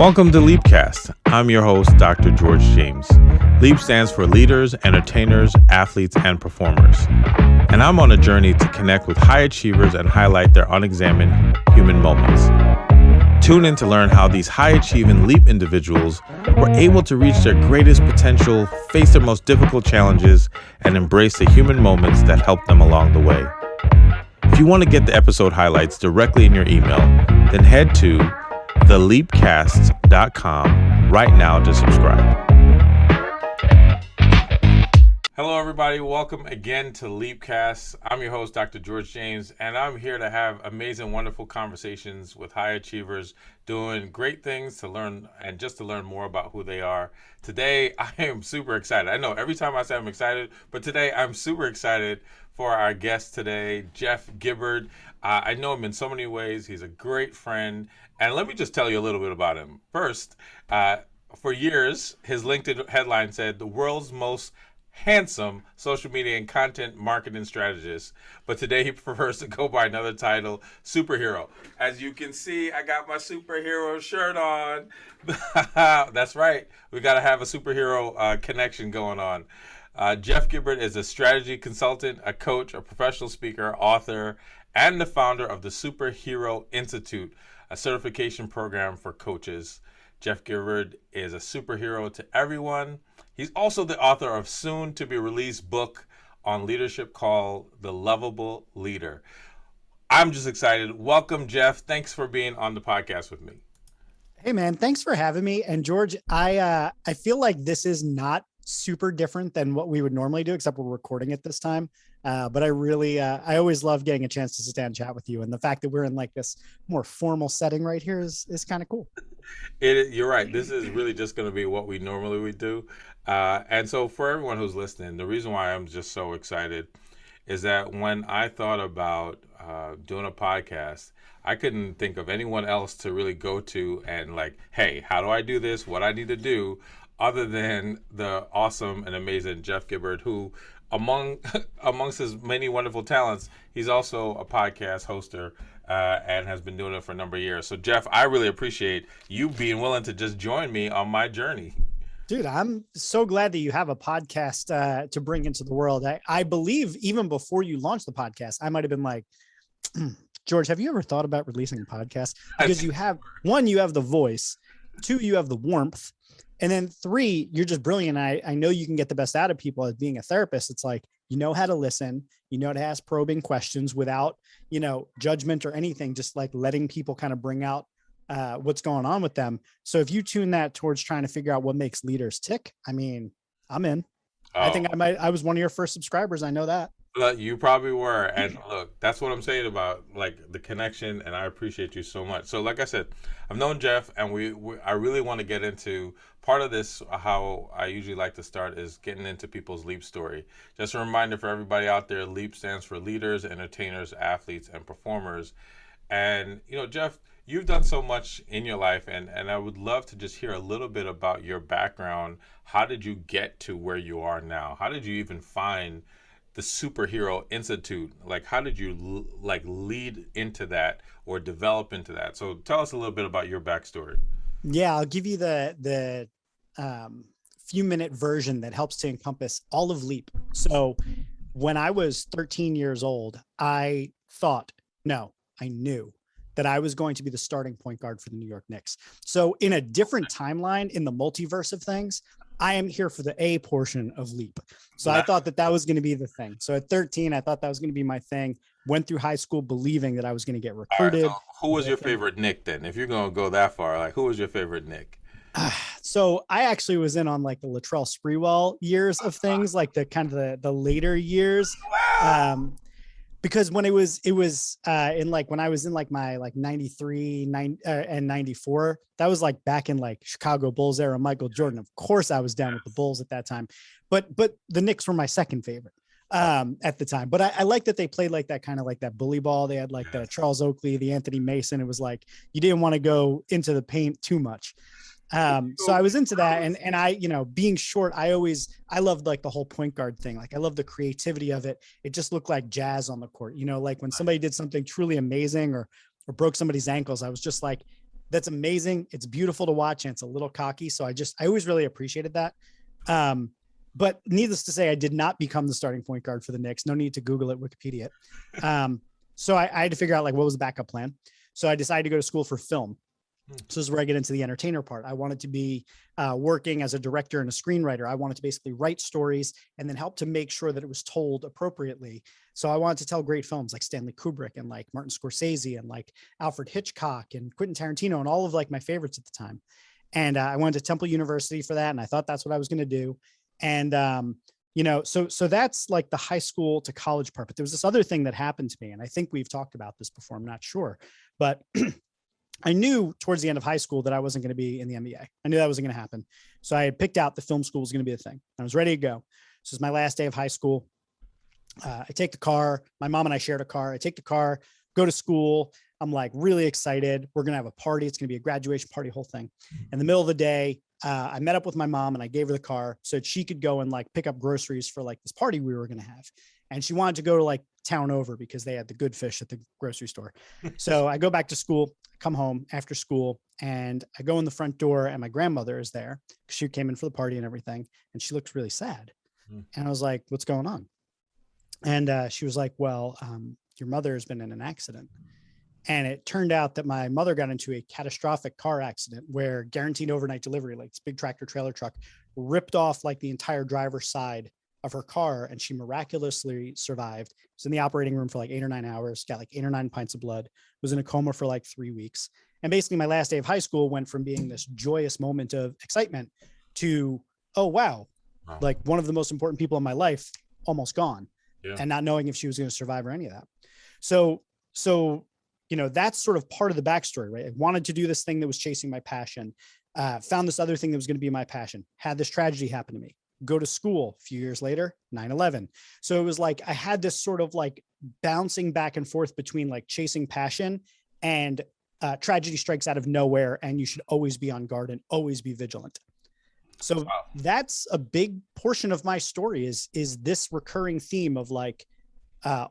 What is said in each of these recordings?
Welcome to Leapcast. I'm your host, Dr. George James. Leap stands for leaders, entertainers, athletes, and performers. And I'm on a journey to connect with high achievers and highlight their unexamined human moments. Tune in to learn how these high-achieving Leap individuals were able to reach their greatest potential, face their most difficult challenges, and embrace the human moments that helped them along the way. If you want to get the episode highlights directly in your email, then head to theleapcast.com right now to subscribe. Hello, everybody. Welcome again to Leapcast. I'm your host, Dr. George James, and I'm here to have amazing, wonderful conversations with high achievers doing great things to learn and just to learn more about who they are. Today, I am super excited. I know every time I say I'm excited, but today I'm super excited for our guest today, Jeff Gibbard. I know him in so many ways. He's a great friend. And let me just tell you a little bit about him. First, for years, his LinkedIn headline said, "The world's most handsome social media and content marketing strategist." But today he prefers to go by another title, superhero. As you can see, I got my superhero shirt on. That's right. We got to have a superhero connection going on. Jeff Gibbard is a strategy consultant, a coach, a professional speaker, author, and the founder of the Superhero Institute, a certification program for coaches. Jeff Gibbard is a superhero to everyone. He's also the author of soon-to-be-released book on leadership called The Lovable Leader. I'm just excited. Welcome, Jeff. Thanks for being on the podcast with me. Hey, man. Thanks for having me. And George, I feel like this is not super different than what we would normally do, except we're recording it this time. But I always love getting a chance to sit down and chat with you. And the fact that we're in like this more formal setting right here is kind of cool. You're right. This is really just going to be what we normally would do. And so for everyone who's listening, the reason why I'm just so excited is that when I thought about doing a podcast, I couldn't think of anyone else to really go to and like, hey, how do I do this? What I need to do, other than the awesome and amazing Jeff Gibbard, who amongst his many wonderful talents, he's also a podcast hoster and has been doing it for a number of years. So Jeff, I really appreciate you being willing to just join me on my journey. Dude, I'm so glad that you have a podcast to bring into the world. I believe even before you launched the podcast, I might've been like, George, have you ever thought about releasing a podcast? Because you have the voice, 2, you have the warmth. And then 3, you're just brilliant. I know you can get the best out of people as being a therapist. It's like, you know how to listen, you know how to ask probing questions without, judgment or anything, just like letting people kind of bring out what's going on with them. So if you tune that towards trying to figure out what makes leaders tick, I mean, I'm in. I think I was one of your first subscribers. I know that. You probably were. And look, that's what I'm saying about like the connection. And I appreciate you so much. So like I said, I've known Jeff and I really want to get into part of this. How I usually like to start is getting into people's Leap story. Just a reminder for everybody out there, Leap stands for leaders, entertainers, athletes, and performers. And, Jeff, you've done so much in your life, and I would love to just hear a little bit about your background. How did you get to where you are now? How did you even find the Superhero Institute? Like, how did you lead into that or develop into that? So tell us a little bit about your backstory. Yeah, I'll give you the few-minute version that helps to encompass all of Leap. So when I was 13 years old, I knew that I was going to be the starting point guard for the New York Knicks. So in a different timeline in the multiverse of things, I am here for the A portion of Leap. So I thought that was going to be the thing. So at 13, I thought that was going to be my thing. Went through high school believing that I was going to get recruited. Right, so who was your favorite Knick then? If you're going to go that far, like who was your favorite Knick? So I actually was in on like the Latrell Sprewell years of things, like the kind of the later years. Wow. Because when it was in like when I was in like my like 93 and 94, that was like back in like Chicago Bulls era, Michael Jordan. Of course I was down with the Bulls at that time, but the Knicks were my second favorite at the time. But I like that they played like that kind of like that bully ball. They had like the Charles Oakley, the Anthony Mason. It was like you didn't want to go into the paint too much. So I was into that, and I, being short, I loved like the whole point guard thing. Like I love the creativity of it. It just looked like jazz on the court, like when somebody did something truly amazing or broke somebody's ankles, I was just like, That's amazing. It's beautiful to watch, and it's a little cocky. So I always really appreciated that. But needless to say, I did not become the starting point guard for the Knicks. No need to Google it, Wikipedia it. So I had to figure out like what was the backup plan. So I decided to go to school for film. So this is where I get into the entertainer part. I wanted to be working as a director and a screenwriter. I wanted to basically write stories and then help to make sure that it was told appropriately. So I wanted to tell great films like Stanley Kubrick and like Martin Scorsese and like Alfred Hitchcock and Quentin Tarantino and all of like my favorites at the time. And I went to Temple University for that. And I thought that's what I was going to do. And, so that's like the high school to college part. But there was this other thing that happened to me. And I think we've talked about this before. I'm not sure, but I knew towards the end of high school that I wasn't going to be in the NBA. I knew that wasn't going to happen. So I had picked out the film school was going to be a thing. I was ready to go. This is my last day of high school. I take the car. My mom and I shared a car. I take the car, go to school. I'm like really excited. We're going to have a party. It's going to be a graduation party, whole thing. In the middle of the day, I met up with my mom and I gave her the car so that she could go and like pick up groceries for like this party we were going to have. And she wanted to go to like town over because they had the good fish at the grocery store. So I go back to school, come home after school, and I go in the front door and my grandmother is there because she came in for the party and everything. And she looked really sad. And I was like, what's going on? And she was like, well, your mother has been in an accident. And it turned out that my mother got into a catastrophic car accident where guaranteed overnight delivery, like this big tractor trailer truck, ripped off like the entire driver's side of her car. And she miraculously survived. Was in the operating room for like 8 or 9 hours, got like 8 or 9 pints of blood, was in a coma for like 3 weeks. And basically my last day of high school went from being this joyous moment of excitement to, oh, wow, like one of the most important people in my life almost gone. Yeah. And not knowing if she was going to survive or any of that. So, that's sort of part of the backstory, right? I wanted to do this thing that was chasing my passion, found this other thing that was going to be my passion, had this tragedy happen to me, go to school a few years later, 9/11. So it was like, I had this sort of like bouncing back and forth between like chasing passion and tragedy strikes out of nowhere. And you should always be on guard and always be vigilant. So that's a big portion of my story is this recurring theme of like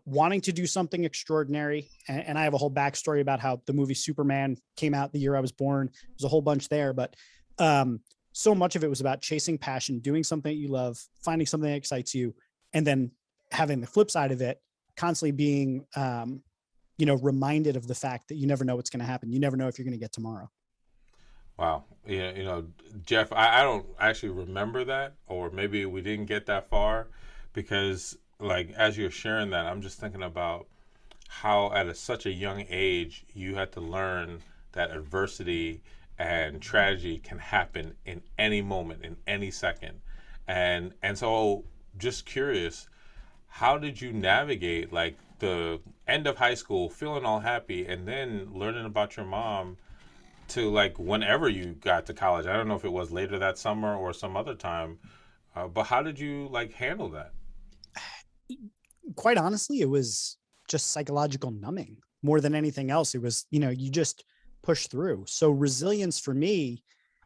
wanting to do something extraordinary. And I have a whole backstory about how the movie Superman came out the year I was born. There's a whole bunch there, but so much of it was about chasing passion, doing something that you love, finding something that excites you, and then having the flip side of it, constantly being, reminded of the fact that you never know what's going to happen. You never know if you're going to get tomorrow. Wow. Yeah, Jeff, I don't actually remember that, or maybe we didn't get that far because like, as you're sharing that, I'm just thinking about how at such a young age, you had to learn that adversity and tragedy can happen in any moment, in any second. And so just curious, how did you navigate like the end of high school, feeling all happy, and then learning about your mom to like whenever you got to college? I don't know if it was later that summer or some other time, but how did you like handle that? Quite honestly, it was just psychological numbing more than anything else. It was, you just push through. So resilience for me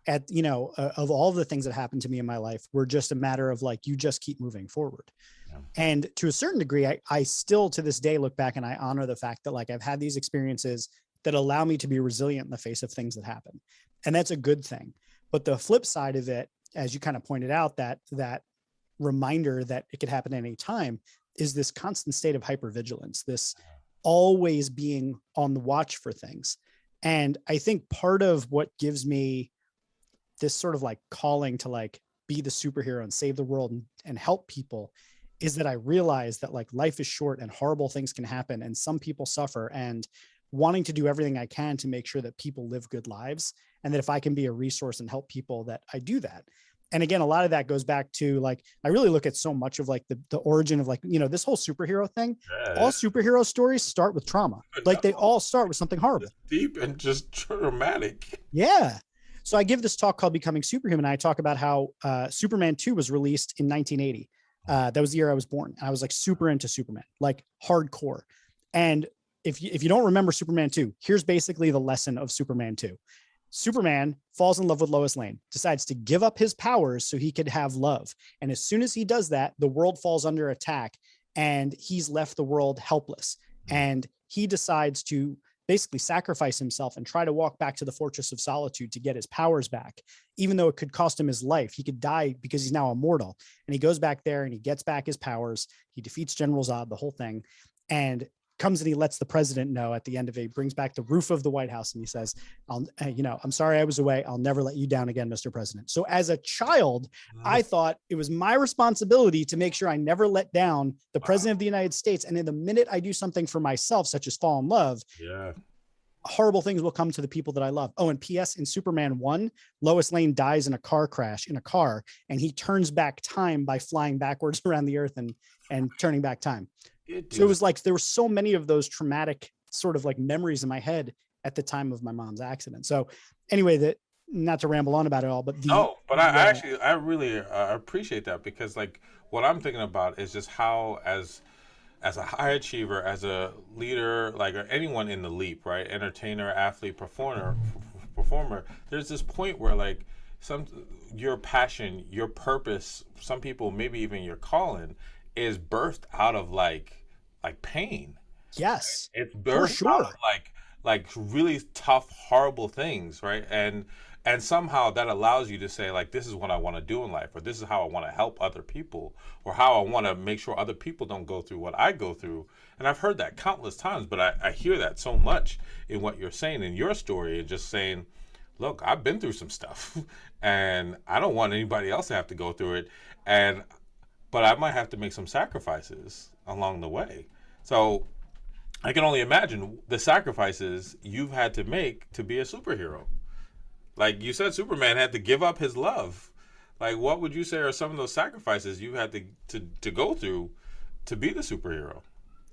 of all the things that happened to me in my life were just a matter of like, you just keep moving forward. Yeah. And to a certain degree, I still to this day look back and I honor the fact that like I've had these experiences that allow me to be resilient in the face of things that happen. And that's a good thing. But the flip side of it, as you kind of pointed out, that reminder that it could happen at any time is this constant state of hypervigilance, this always being on the watch for things. And I think part of what gives me this sort of like calling to like be the superhero and save the world and help people is that I realize that like life is short and horrible things can happen and some people suffer, and wanting to do everything I can to make sure that people live good lives, and that if I can be a resource and help people, that I do that. And again, a lot of that goes back to like, I really look at so much of like the origin of like, this whole superhero thing. Yeah. All superhero stories start with trauma. Like they all start with something horrible. Just deep and just traumatic. Yeah. So I give this talk called Becoming Superhuman. I talk about how Superman 2 was released in 1980. That was the year I was born. And I was like super into Superman, like hardcore. And if you don't remember Superman 2, here's basically the lesson of Superman 2. Superman falls in love with Lois Lane, decides to give up his powers so he could have love. And as soon as he does that, the world falls under attack and he's left the world helpless. And he decides to basically sacrifice himself and try to walk back to the Fortress of Solitude to get his powers back, even though it could cost him his life. He could die because he's now immortal. And he goes back there and he gets back his powers. He defeats General Zod, the whole thing, and comes and he lets the president know at the end of it. He brings back the roof of the White House and he says, I'm sorry I was away. I'll never let you down again, Mr. President. So as a child, I thought it was my responsibility to make sure I never let down the president of the United States. And in the minute I do something for myself, such as fall in love, horrible things will come to the people that I love. Oh, and P.S. in Superman 1, Lois Lane dies in a car crash in a car, and he turns back time by flying backwards around the earth and turning back time. So it was like there were so many of those traumatic sort of like memories in my head at the time of my mom's accident. So anyway, that, not to ramble on about it all, but I really appreciate that, because like what I'm thinking about is just how as a high achiever, as a leader, like anyone in the leap, right? Entertainer, athlete, performer, there's this point where like your passion, your purpose, some people, maybe even your calling, is birthed out of like pain. Yes. It's birthed out of like really tough, horrible things, right? And somehow that allows you to say like, this is what I want to do in life, or this is how I want to help other people, or how I want to make sure other people don't go through what I go through. And I've heard that countless times, but I hear that so much in what you're saying in your story, and just saying, look, I've been through some stuff and I don't want anybody else to have to go through it. But I might have to make some sacrifices along the way. So I can only imagine the sacrifices you've had to make to be a superhero. Like you said, Superman had to give up his love. Like, what would you say are some of those sacrifices you had to go through to be the superhero?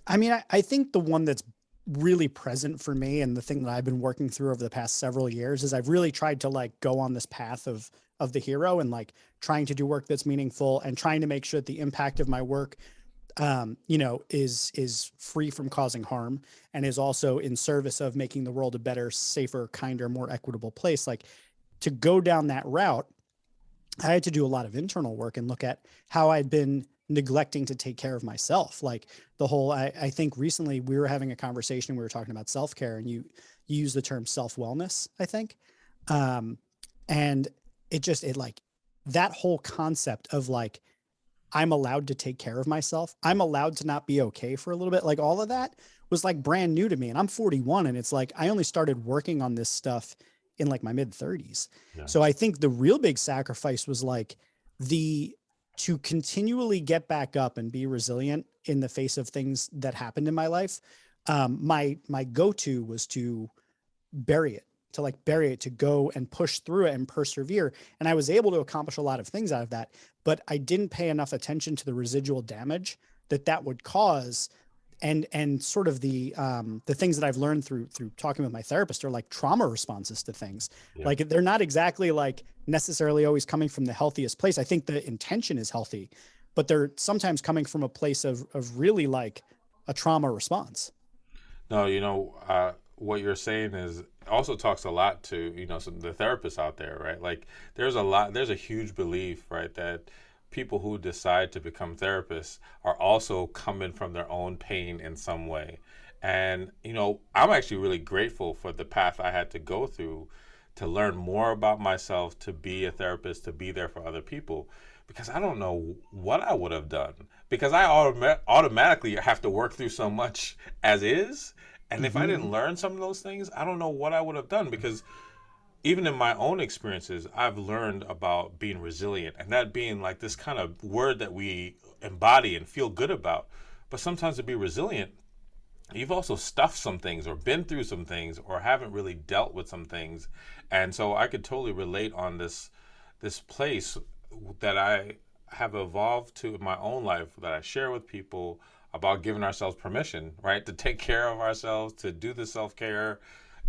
I mean, I think the one that's really present for me, and the thing that I've been working through over the past several years, is I've really tried to like go on this path of the hero, and like trying to do work that's meaningful, and trying to make sure that the impact of my work, is free from causing harm, and is also in service of making the world a better, safer, kinder, more equitable place. Like, to go down that route, I had to do a lot of internal work and look at how I'd been neglecting to take care of myself. Like the whole, I think recently we were having a conversation, we were talking about self-care, and you use the term self-wellness, I think. And it like that whole concept of like, I'm allowed to take care of myself. I'm allowed to not be okay for a little bit. Like all of that was like brand new to me. And I'm 41. And it's like, I only started working on this stuff in like my mid 30s. Yeah. So I think the real big sacrifice was like to continually get back up and be resilient in the face of things that happened in my life. My go-to was to bury it, to go and push through it and persevere. And I was able to accomplish a lot of things out of that, but I didn't pay enough attention to the residual damage that would cause. And sort of the things that I've learned through talking with my therapist are like trauma responses to things. Yeah. Like they're not exactly like necessarily always coming from the healthiest place. I think the intention is healthy, but they're sometimes coming from a place of really like a trauma response. No, what you're saying is also talks a lot to, some the therapists out there, right? Like there's a huge belief, right, that people who decide to become therapists are also coming from their own pain in some way. And, I'm actually really grateful for the path I had to go through to learn more about myself, to be a therapist, to be there for other people, because I don't know what I would have done, because I automatically have to work through so much as is. And if I didn't learn some of those things, I don't know what I would have done, because even in my own experiences, I've learned about being resilient, and that being like this kind of word that we embody and feel good about. But sometimes to be resilient, you've also stuffed some things or been through some things or haven't really dealt with some things. And so I could totally relate on this place that I have evolved to in my own life, that I share with people, about giving ourselves permission, right? To take care of ourselves, to do the self-care.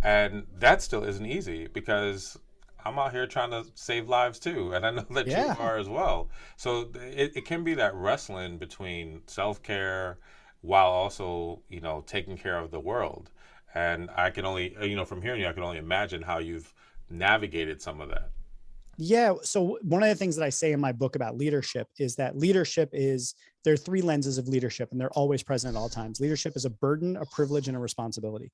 And that still isn't easy, because I'm out here trying to save lives too. And I know that you are as well. So it can be that wrestling between self-care while also, taking care of the world. And I can only, from hearing you, I can only imagine how you've navigated some of that. Yeah. So one of the things that I say in my book about leadership is that leadership is there are three lenses of leadership, and they're always present at all times. Leadership is a burden, a privilege, and a responsibility.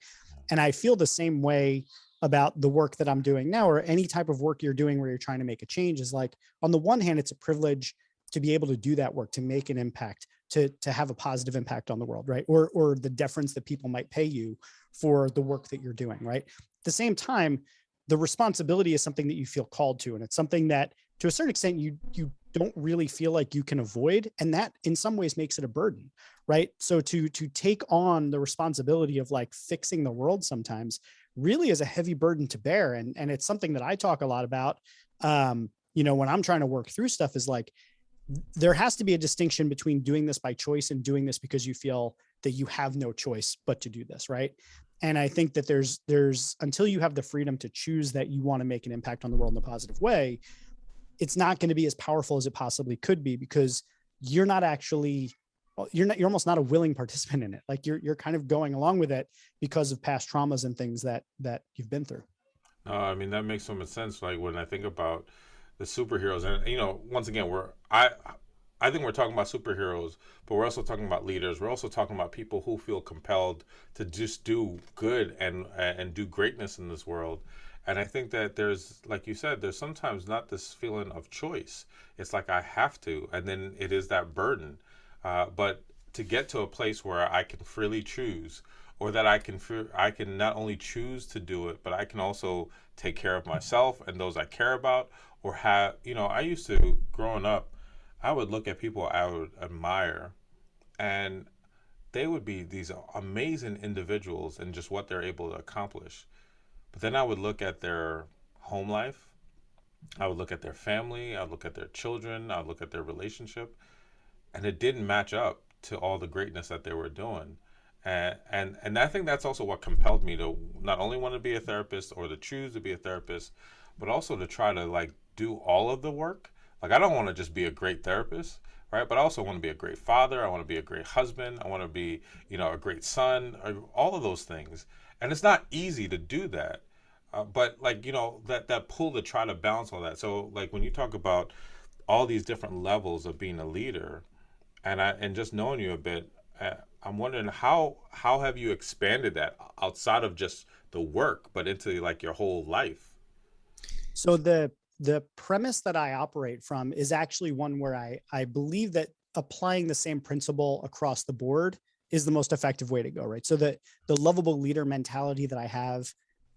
And I feel the same way about the work that I'm doing now, or any type of work you're doing where you're trying to make a change. Is like, on the one hand, it's a privilege to be able to do that work, to make an impact, to have a positive impact on the world, right? Or the deference that people might pay you for the work that you're doing, right? At the same time, the responsibility is something that you feel called to, and it's something that, to a certain extent, you don't really feel like you can avoid, and that in some ways makes it a burden, right? So to take on the responsibility of like fixing the world sometimes really is a heavy burden to bear, and it's something that I talk a lot about. When I'm trying to work through stuff, is like, there has to be a distinction between doing this by choice and doing this because you feel that you have no choice but to do this, right? And I think that there's until you have the freedom to choose that you want to make an impact on the world in a positive way, it's not going to be as powerful as it possibly could be, because you're almost not a willing participant in it. Like you're kind of going along with it because of past traumas and things that you've been through. No, I mean, that makes so much sense. Like when I think about the superheroes, and once again, I think we're talking about superheroes, but we're also talking about leaders. We're also talking about people who feel compelled to just do good and do greatness in this world. And I think that there's, like you said, there's sometimes not this feeling of choice. It's like I have to, and then it is that burden. But to get to a place where I can freely choose, or that I can not only choose to do it, but I can also take care of myself and those I care about, or have, I used to, growing up, I would look at people I would admire, and they would be these amazing individuals in just what they're able to accomplish. But then I would look at their home life, I would look at their family, I would look at their children, I would look at their relationship, and it didn't match up to all the greatness that they were doing. And I think that's also what compelled me to not only want to be a therapist or to choose to be a therapist, but also to try to like do all of the work. Like, I don't want to just be a great therapist, right? But I also want to be a great father. I want to be a great husband. I want to be, a great son, all of those things. And it's not easy to do that. But like, that pull to try to balance all that. So like when you talk about all these different levels of being a leader, and just knowing you a bit, I'm wondering how have you expanded that outside of just the work, but into like your whole life? So the premise that I operate from is actually one where I believe that applying the same principle across the board is the most effective way to go, right? So the lovable leader mentality that I have,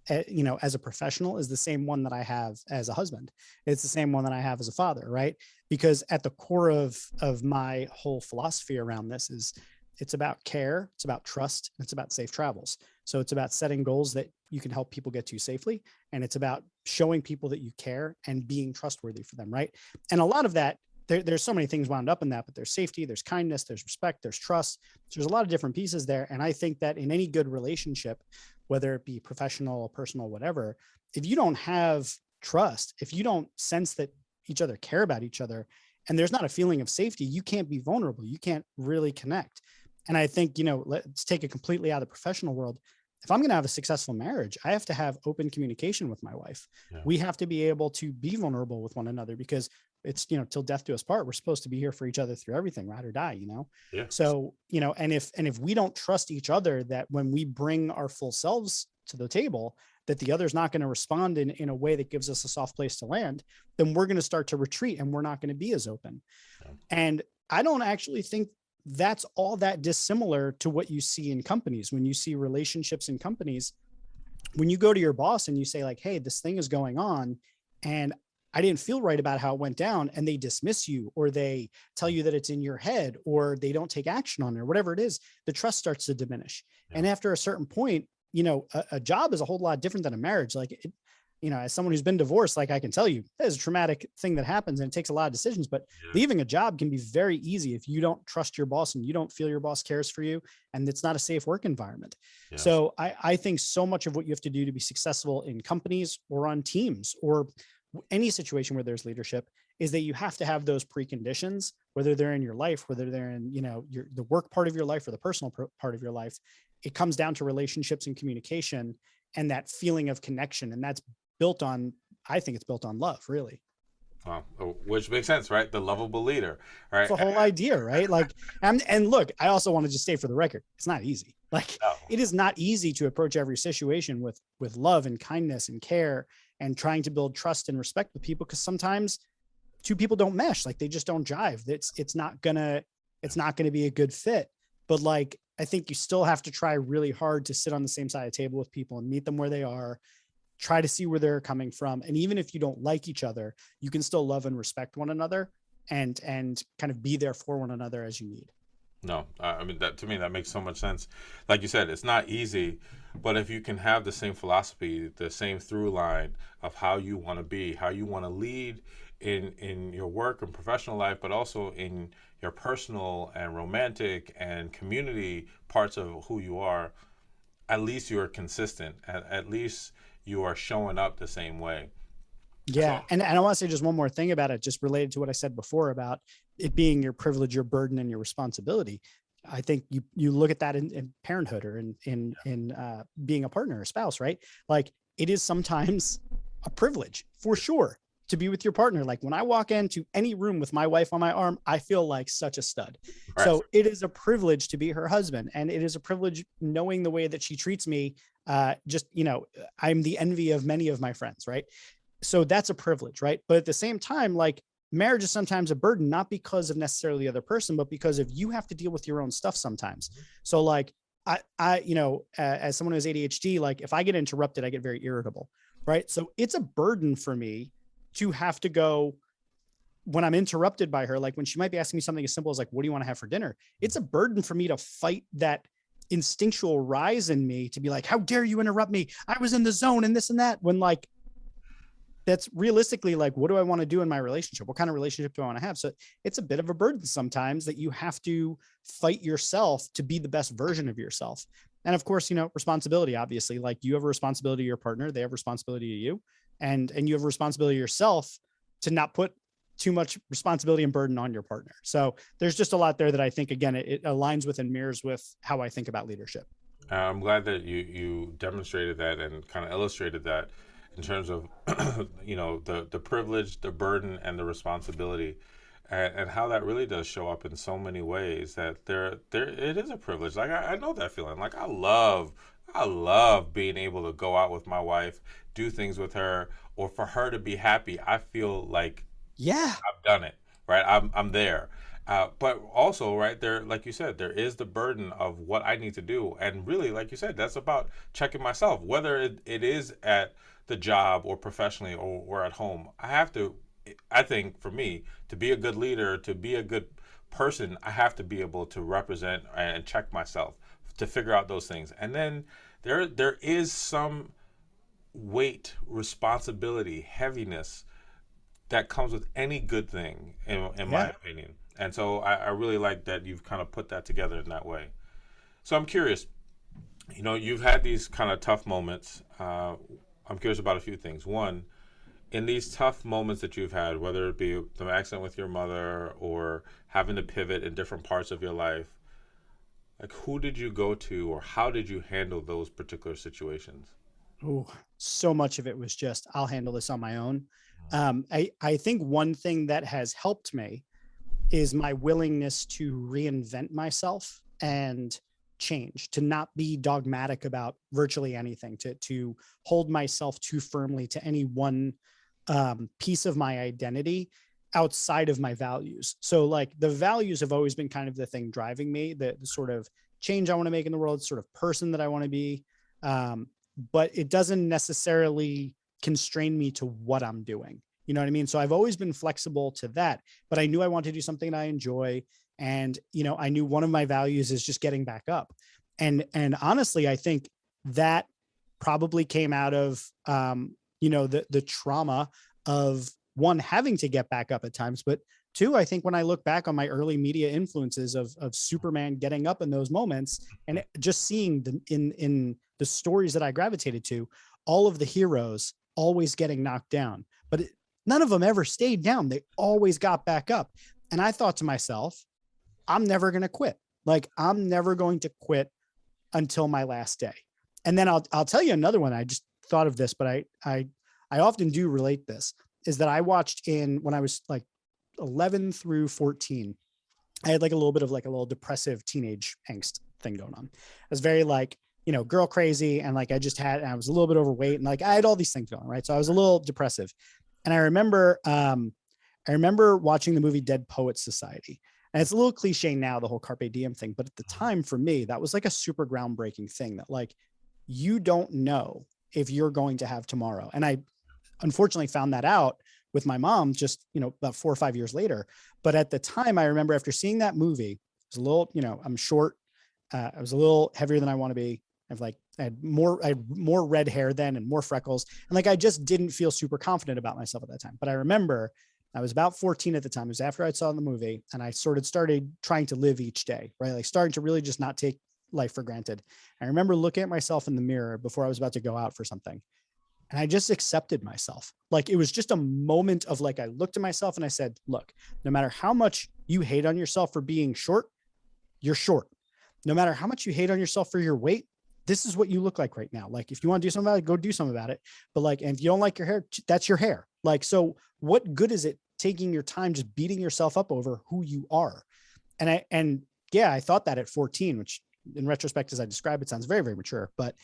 as a professional, is the same one that I have as a husband. It's the same one that I have as a father, right? Because at the core of my whole philosophy around this is, it's about care, it's about trust, and it's about safe travels. So it's about setting goals that you can help people get to safely. And it's about showing people that you care and being trustworthy for them, right? And a lot of that, there's so many things wound up in that, but there's safety, there's kindness, there's respect, there's trust. There's a lot of different pieces there. And I think that in any good relationship, whether it be professional, personal, whatever, if you don't have trust, if you don't sense that each other care about each other, and there's not a feeling of safety, you can't be vulnerable. You can't really connect. And I think, let's take it completely out of the professional world. If I'm going to have a successful marriage, I have to have open communication with my wife. Yeah. We have to be able to be vulnerable with one another, because it's, till death do us part. We're supposed to be here for each other through everything, ride or die, Yeah. So, and if we don't trust each other, that when we bring our full selves to the table, that the other's not going to respond in a way that gives us a soft place to land, then we're going to start to retreat and we're not going to be as open. Yeah. And I don't actually think that's all that dissimilar to what you see in companies. When you see relationships in companies, when you go to your boss and you say like, hey, this thing is going on and I didn't feel right about how it went down, and they dismiss you, or they tell you that it's in your head, or they don't take action on it, or whatever it is, the trust starts to diminish. Yeah. And after a certain point, a job is a whole lot different than a marriage. Like, as someone who's been divorced, like I can tell you, that is a traumatic thing that happens and it takes a lot of decisions, but leaving a job can be very easy if you don't trust your boss and you don't feel your boss cares for you, and it's not a safe work environment. Yeah. So I think so much of what you have to do to be successful in companies or on teams or any situation where there's leadership is that you have to have those preconditions, whether they're in your life, whether they're in, the work part of your life or the personal part of your life. It comes down to relationships and communication and that feeling of connection. And that's built on, I think it's built on love, really. Which makes sense, right? The lovable leader, It's right? the whole idea, right? Like, and look, I also want to just say for the record, it's not easy. Like, No. it is not easy to approach every situation with love and kindness and care and trying to build trust and respect with people, because sometimes two people don't mesh, like they just don't jive. It's not gonna be a good fit. But like, I think you still have to try really hard to sit on the same side of the table with people and meet them where they are, try to see where they're coming from. And even if you don't like each other, you can still love and respect one another and kind of be there for one another as you need. No, I mean, that to me that makes so much sense. Like you said, it's not easy, but if you can have the same philosophy, the same through line of how you want to be, how you want to lead in your work and professional life, but also in your personal and romantic and community parts of who you are, at least you are consistent. At least you are showing up the same way. So, Yeah. And I want to say just one more thing about it, just related to what I said before about it being your privilege, your burden, and your responsibility. I think you look at that in parenthood or in being a partner, a spouse, right? Like, it is sometimes a privilege for sure to be with your partner. Like, when I walk into any room with my wife on my arm, I feel like such a stud. right. So it is a privilege to be her husband, and it is a privilege knowing the way that she treats me. Just, I'm the envy of many of my friends, right? So that's a privilege, right? But at the same time, like, marriage is sometimes a burden, not because of necessarily the other person, but because of you have to deal with your own stuff sometimes. So like, as someone who has ADHD, like, if I get interrupted, I get very irritable, right? So it's a burden for me to have to go when I'm interrupted by her, like when she might be asking me something as simple as like, what do you want to have for dinner? It's a burden for me to fight that instinctual rise in me to be like, how dare you interrupt me? I was in the zone and this and that, when like, that's realistically like, what do I want to do in my relationship? What kind of relationship do I want to have? So it's a bit of a burden sometimes that you have to fight yourself to be the best version of yourself. And of course, responsibility, obviously, like, you have a responsibility to your partner, they have responsibility to you, and you have a responsibility to yourself to not put too much responsibility and burden on your partner. So there's just a lot there that I think, again, it aligns with and mirrors with how I think about leadership. I'm glad that you demonstrated that and kind of illustrated that in terms of the privilege, the burden, and the responsibility, and how that really does show up in so many ways. That there it is a privilege. Like I know that feeling. Like I love being able to go out with my wife, do things with her, or for her to be happy. I feel like Yeah. I've done it, right? I'm there. But also, right there, like you said, there is the burden of what I need to do. And really, like you said, that's about checking myself, whether it is at the job or professionally or at home. I think for me, to be a good leader, to be a good person, I have to be able to represent and check myself to figure out those things. And then there is some weight, responsibility, heaviness that comes with any good thing, in my Yeah. opinion. And so I really like that you've kind of put that together in that way. So I'm curious, you've had these kind of tough moments. I'm curious about a few things. One, in these tough moments that you've had, whether it be the accident with your mother or having to pivot in different parts of your life, like who did you go to or how did you handle those particular situations? Oh, so much of it was just, I'll handle this on my own. I think one thing that has helped me is my willingness to reinvent myself and change, to not be dogmatic about virtually anything, to hold myself too firmly to any one piece of my identity outside of my values. So like, the values have always been kind of the thing driving me, the sort of change I want to make in the world, sort of person that I want to be. But it doesn't necessarily constrain me to what I'm doing. You know what I mean? So I've always been flexible to that, but I knew I wanted to do something that I enjoy. And, I knew one of my values is just getting back up. And honestly, I think that probably came out of, the trauma of, one, having to get back up at times, but two, I think when I look back on my early media influences of Superman getting up in those moments and just seeing in the stories that I gravitated to, all of the heroes always getting knocked down, but none of them ever stayed down. They always got back up. And I thought to myself, I'm never going to quit. Like, I'm never going to quit until my last day. And then I'll tell you another one. I just thought of this, but I often do relate this. is that I watched when I was like 11 through 14, I had like a little bit of like a little depressive teenage angst thing going on. I was very like, girl crazy. And like, I was a little bit overweight and like, I had all these things going, right? So I was a little depressive. And I remember watching the movie Dead Poets Society. And it's a little cliche now, the whole Carpe Diem thing. But at the time for me, that was like a super groundbreaking thing that like, you don't know if you're going to have tomorrow. And I unfortunately found that out with my mom just, about 4 or 5 years later. But at the time, I remember after seeing that movie, it was a little, I'm short. I was a little heavier than I want to be. I had more red hair then and more freckles. And like, I just didn't feel super confident about myself at that time. But I remember I was about 14 at the time. It was after I saw the movie and I started trying to live each day, right? Like starting to really just not take life for granted. I remember looking at myself in the mirror before I was about to go out for something. And I just accepted myself. Like it was just a moment of like, I looked at myself and I said, look, no matter how much you hate on yourself for being short, you're short. No matter how much you hate on yourself for your weight, this is what you look like right now. Like if you want to do something about it, go do something about it. But like, and if you don't like your hair, that's your hair. Like, so what good is it taking your time just beating yourself up over who you are? And I thought that at 14, which in retrospect, as I describe it, sounds very, very mature. But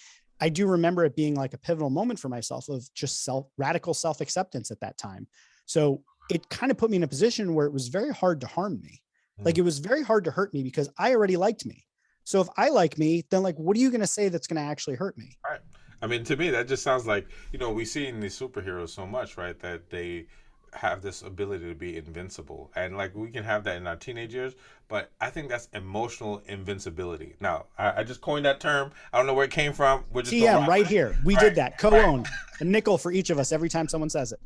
I do remember it being like a pivotal moment for myself of just radical self-acceptance at that time. So it kind of put me in a position where it was very hard to harm me. Like it was very hard to hurt me because I already liked me. So if I like me, then like, what are you going to say that's going to actually hurt me? Right. I mean, to me, that just sounds like, we see in these superheroes so much, right? That they have this ability to be invincible. And like, we can have that in our teenage years, but I think that's emotional invincibility. Now, I just coined that term. I don't know where it came from. We're just TM right here. We did that. Co-owned. A nickel for each of us every time someone says it.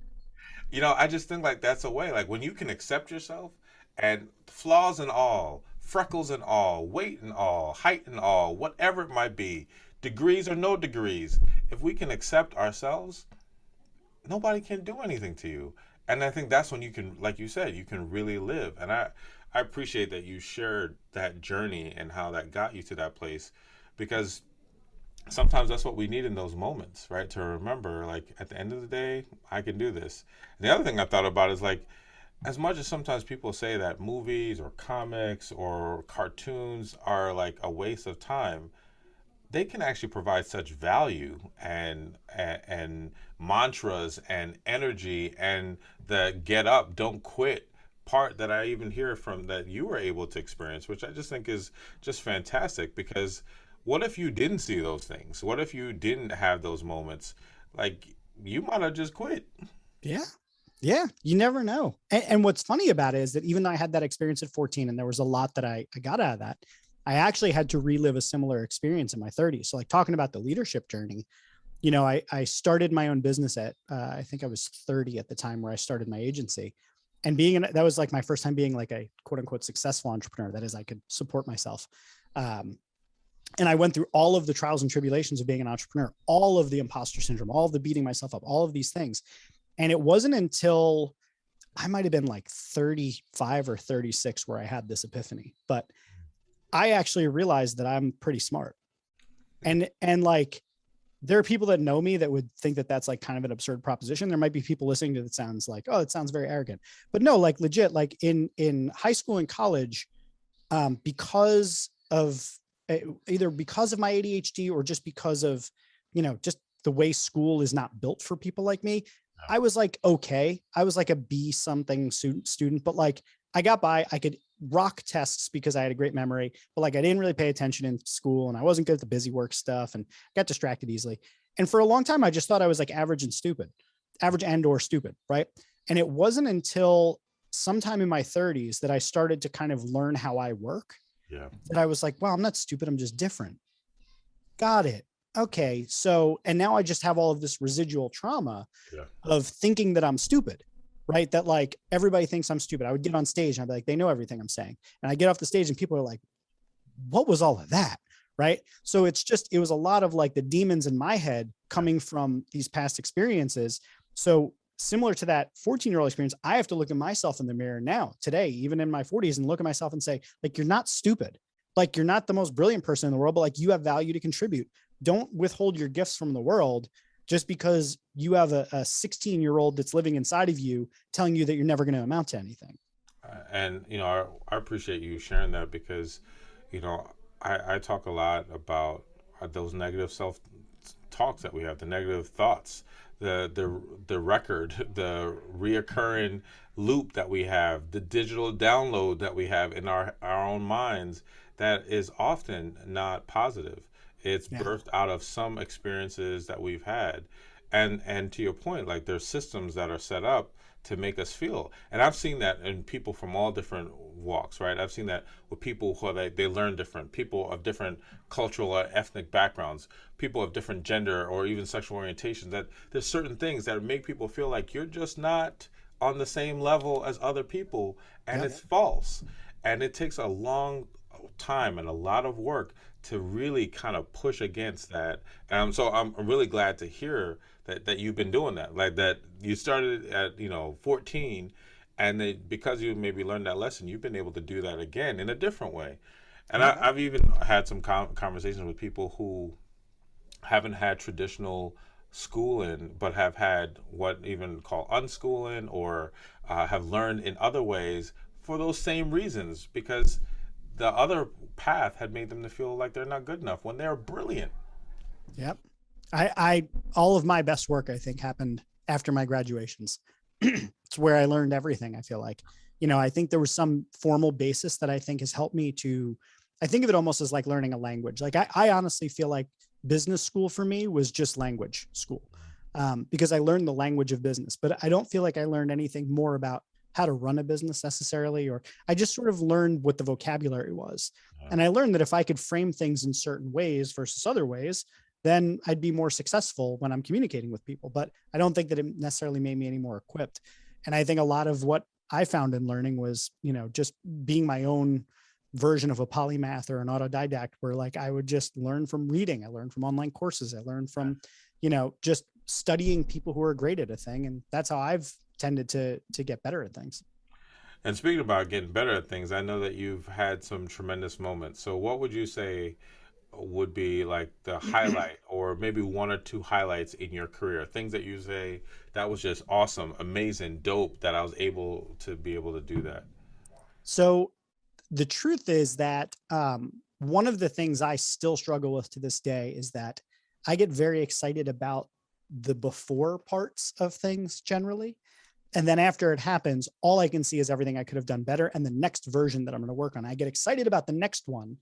I just think like that's a way, like when you can accept yourself and flaws and all, freckles and all, weight and all, height and all, whatever it might be, degrees or no degrees, if we can accept ourselves, nobody can do anything to you. And I think that's when you can, like you said, you can really live. And I appreciate that you shared that journey and how that got you to that place, because sometimes that's what we need in those moments, right? To remember, like, at the end of the day, I can do this. And the other thing I thought about is like, as much as sometimes people say that movies or comics or cartoons are like a waste of time, they can actually provide such value and mantras and energy and the get up, don't quit part that I even hear from that you were able to experience, which I just think is just fantastic. Because what if you didn't see those things? What if you didn't have those moments? Like, you might have just quit. Yeah. Yeah. You never know. And what's funny about it is that even though I had that experience at 14 and there was a lot that I got out of that, I actually had to relive a similar experience in my 30s. So like talking about the leadership journey, I started my own business at, I think I was 30 at the time where I started my agency, and that was like my first time being like a quote unquote successful entrepreneur. That is, I could support myself. And I went through all of the trials and tribulations of being an entrepreneur, all of the imposter syndrome, all of the beating myself up, all of these things. And it wasn't until I might've been like 35 or 36 where I had this epiphany, but I actually realized that I'm pretty smart. And like, there are people that know me that would think that that's like kind of an absurd proposition. There might be people listening to it that sounds like, oh, it sounds very arrogant, but no, like legit, like in high school and college, because of either because of my ADHD or just because of, just the way school is not built for people like me, I was like, okay, I was like a B something student, but like I got by. I could rock tests because I had a great memory, but like I didn't really pay attention in school and I wasn't good at the busy work stuff and got distracted easily. And for a long time, I just thought I was like average and or stupid. Right. And it wasn't until sometime in my 30s that I started to kind of learn how I work. Yeah. That I was like, wow, I'm not stupid. I'm just different. Got it. Okay. So, and now I just have all of this residual trauma of thinking that I'm stupid. Right. That like everybody thinks I'm stupid. I would get on stage and I'd be like, they know everything I'm saying. And I get off the stage and people are like, what was all of that? Right. So it was a lot of like the demons in my head coming from these past experiences. So similar to that 14-year-old experience, I have to look at myself in the mirror now, today, even in my 40s, and look at myself and say, like, you're not stupid. Like, you're not the most brilliant person in the world, but like you have value to contribute. Don't withhold your gifts from the world just because you have a 16-year-old that's living inside of you telling you that you're never going to amount to anything. And I appreciate you sharing that because, I talk a lot about those negative self talks that we have, the negative thoughts, the record, the reoccurring loop that we have, the digital download that we have in our own minds that is often not positive. It's birthed out of some experiences that we've had. And to your point, like there's systems that are set up to make us feel. And I've seen that in people from all different walks, right? I've seen that with people who they learn different, people of different cultural or ethnic backgrounds, people of different gender or even sexual orientation, that there's certain things that make people feel like you're just not on the same level as other people, and it's false. And it takes a long time and a lot of work to really kind of push against that. So I'm really glad to hear that you've been doing that, like that you started at 14, and because you maybe learned that lesson, you've been able to do that again in a different way. And I've even had some conversations with people who haven't had traditional schooling, but have had what even call unschooling, or have learned in other ways for those same reasons, because the other path had made them to feel like they're not good enough when they're brilliant. Yep. I all of my best work, I think, happened after my graduations. It's where I learned everything. I feel like, I think there was some formal basis that I think has helped me I think of it almost as like learning a language. Like I honestly feel like business school for me was just language school, because I learned the language of business, but I don't feel like I learned anything more about how to run a business necessarily, or I just sort of learned what the vocabulary was. And I learned that if I could frame things in certain ways versus other ways, then I'd be more successful when I'm communicating with people. But I don't think that it necessarily made me any more equipped. And I think a lot of what I found in learning was, just being my own version of a polymath or an autodidact, where like I would just learn from reading. I learned from online courses. I learned from, just studying people who are great at a thing. And that's how I've tended to get better at things. And speaking about getting better at things, I know that you've had some tremendous moments. So what would you say would be like the highlight, or maybe one or two highlights in your career, things that you say that was just awesome, amazing, dope, that I was able to do that? So the truth is that one of the things I still struggle with to this day is that I get very excited about the before parts of things generally. And then after it happens, all I can see is everything I could have done better and the next version that I'm going to work on. I get excited about the next one.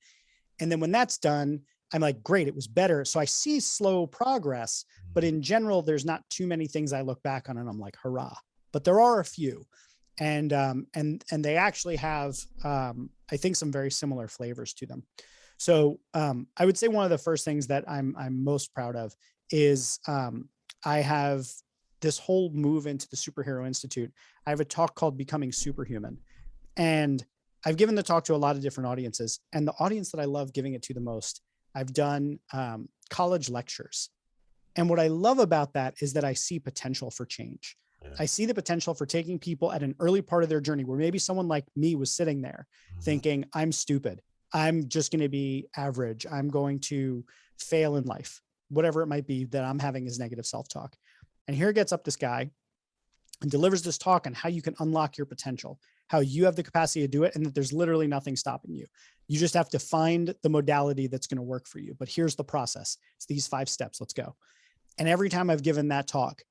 And then when that's done, I'm like, great, it was better. So I see slow progress, but in general, there's not too many things I look back on and I'm like, hurrah. But there are a few. And they actually have, I think, some very similar flavors to them. So I would say one of the first things that I'm most proud of is I have this whole move into the Superhero Institute. I have a talk called Becoming Superhuman. And I've given the talk to a lot of different audiences, and the audience that I love giving it to the most, I've done college lectures. And what I love about that is that I see potential for change. Yeah. I see the potential for taking people at an early part of their journey where maybe someone like me was sitting there thinking, I'm stupid. I'm just going to be average. I'm going to fail in life, whatever it might be that I'm having as negative self-talk. And here gets up this guy and delivers this talk on how you can unlock your potential, how you have the capacity to do it, and that there's literally nothing stopping you. You just have to find the modality that's going to work for you. But here's the process. It's these 5 steps. Let's go. And every time I've given that talk,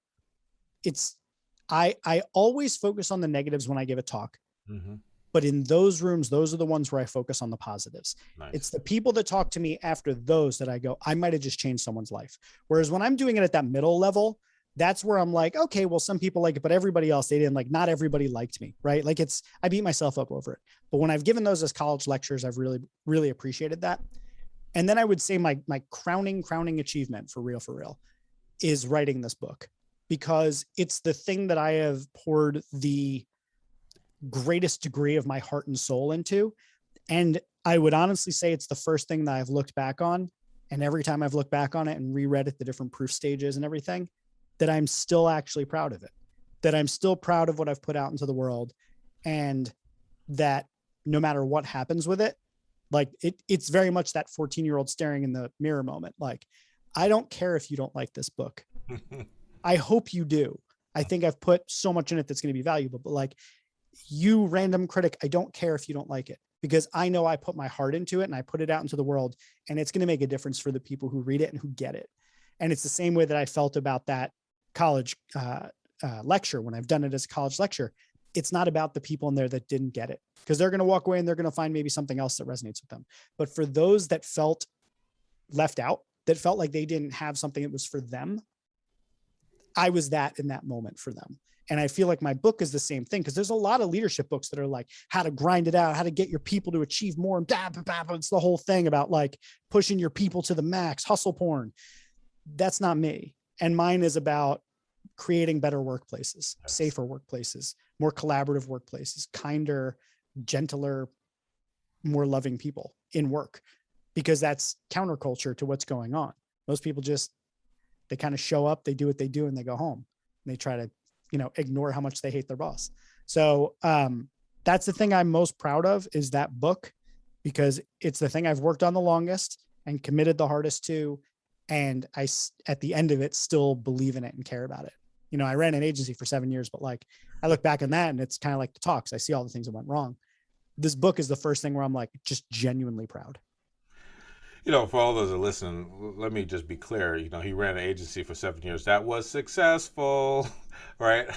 I always focus on the negatives when I give a talk. Mm-hmm. But in those rooms, those are the ones where I focus on the positives. Nice. It's the people that talk to me after those that I go, I might have just changed someone's life. Whereas when I'm doing it at that middle level, that's where I'm like, okay, well, some people like it, but everybody else, they didn't. Like, not everybody liked me, right? Like I beat myself up over it. But when I've given those as college lectures, I've really, really appreciated that. And then I would say my crowning achievement for real is writing this book, because it's the thing that I have poured the greatest degree of my heart and soul into. And I would honestly say it's the first thing that I've looked back on. And every time I've looked back on it and reread it, the different proof stages and everything, that I'm still actually proud of it, that I'm still proud of what I've put out into the world. And that no matter what happens with it, like it's very much that 14-year-old staring in the mirror moment. Like, I don't care if you don't like this book. I hope you do. I think I've put so much in it that's going to be valuable, but like, you random critic, I don't care if you don't like it, because I know I put my heart into it and I put it out into the world, and it's going to make a difference for the people who read it and who get it. And it's the same way that I felt about that college lecture when I've done it as a college lecture. It's not about the people in there that didn't get it, because they're going to walk away and they're going to find maybe something else that resonates with them. But for those that felt left out, that felt like they didn't have something that was for them, I was that in that moment for them. And I feel like my book is the same thing, because there's a lot of leadership books that are like how to grind it out, how to get your people to achieve more. And it's the whole thing about like pushing your people to the max, hustle porn. That's not me. And mine is about creating better workplaces, safer workplaces, more collaborative workplaces, kinder, gentler, more loving people in work, because that's counterculture to what's going on. Most people just, they kind of show up, they do what they do, and they go home. And they try to, ignore how much they hate their boss. So that's the thing I'm most proud of, is that book, because it's the thing I've worked on the longest and committed the hardest to. And I, at the end of it, still believe in it and care about it. I ran an agency for 7 years, but like, I look back on that and it's kind of like the talks. I see all the things that went wrong. This book is the first thing where I'm like, just genuinely proud. For all those that listen, let me just be clear. He ran an agency for 7 years. That was successful, right?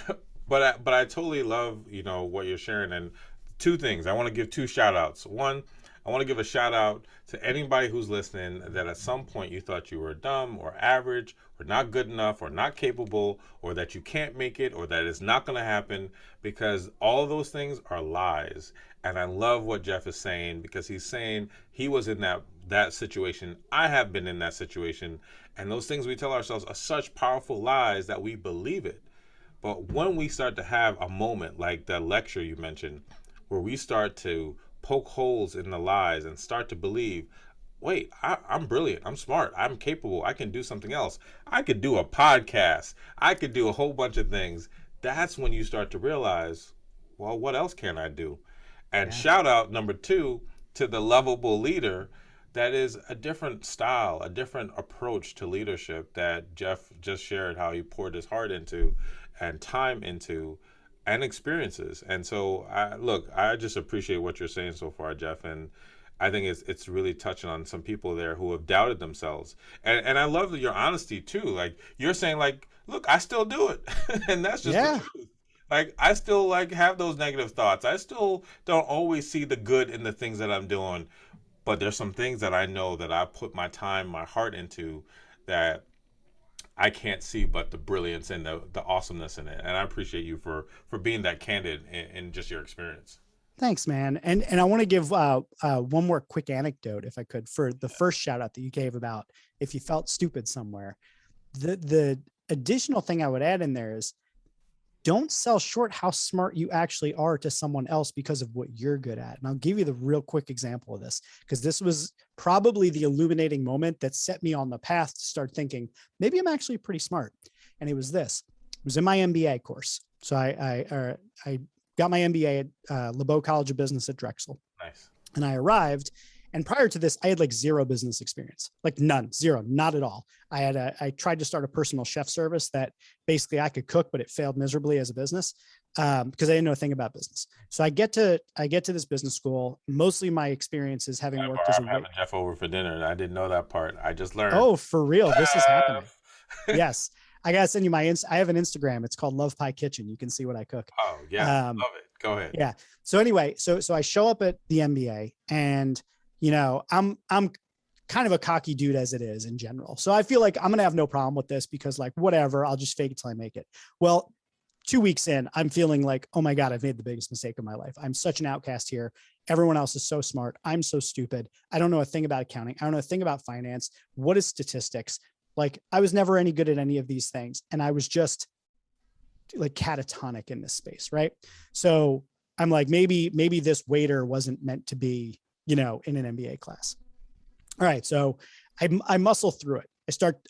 But I totally love, what you're sharing. And two things. I want to give two shout outs. One, I want to give a shout out to anybody who's listening that at some point you thought you were dumb or average or not good enough or not capable, or that you can't make it, or that it's not going to happen, because all of those things are lies. And I love what Jeff is saying, because he's saying he was in that situation. I have been in that situation. And those things we tell ourselves are such powerful lies that we believe it. But when we start to have a moment like that lecture you mentioned, where we start to poke holes in the lies and start to believe, wait, I'm brilliant, I'm smart, I'm capable, I can do something else. I could do a podcast. I could do a whole bunch of things. That's when you start to realize, well, what else can I do? And shout out number two to the lovable leader that is a different style, a different approach to leadership that Jeff just shared, how he poured his heart into and time into and experiences. And so I just appreciate what you're saying so far, Jeff. And I think it's really touching on some people there who have doubted themselves. And I love your honesty too. Like, you're saying, like, look, I still do it. And that's just the truth. Like, I still have those negative thoughts. I still don't always see the good in the things that I'm doing, but there's some things that I know that I put my time, my heart into, that I can't see but the brilliance and the awesomeness in it. And I appreciate you for being that candid in just your experience. Thanks, man. And I want to give one more quick anecdote, if I could, for the first shout out that you gave about if you felt stupid somewhere. The additional thing I would add in there is, don't sell short how smart you actually are to someone else because of what you're good at. And I'll give you the real quick example of this, because this was probably the illuminating moment that set me on the path to start thinking, maybe I'm actually pretty smart. And it was this. It was in my MBA course. So I got my MBA at LeBeau College of Business at Drexel. Nice. And I arrived. And prior to this, I had like zero business experience, like none, zero, not at all. I tried to start a personal chef service that basically I could cook, but it failed miserably as a business because I didn't know a thing about business. So I get to this business school. Mostly my experience is having worked as a having Jeff over for dinner. I didn't know that part. I just learned. Oh, for real? This is happening. Yes. I gotta send you I have an Instagram. It's called Love Pie Kitchen. You can see what I cook. Oh yeah. Love it. Go ahead. Yeah. So anyway, so I show up at the MBA and I'm kind of a cocky dude as it is in general. So I feel like I'm going to have no problem with this because like, whatever, I'll just fake it till I make it. Well, 2 weeks in, I'm feeling like, oh my God, I've made the biggest mistake of my life. I'm such an outcast here. Everyone else is so smart. I'm so stupid. I don't know a thing about accounting. I don't know a thing about finance. What is statistics? Like, I was never any good at any of these things. And I was just like catatonic in this space. Right. So I'm like, maybe this waiter wasn't meant to be, in an MBA class. All right. So I muscle through it.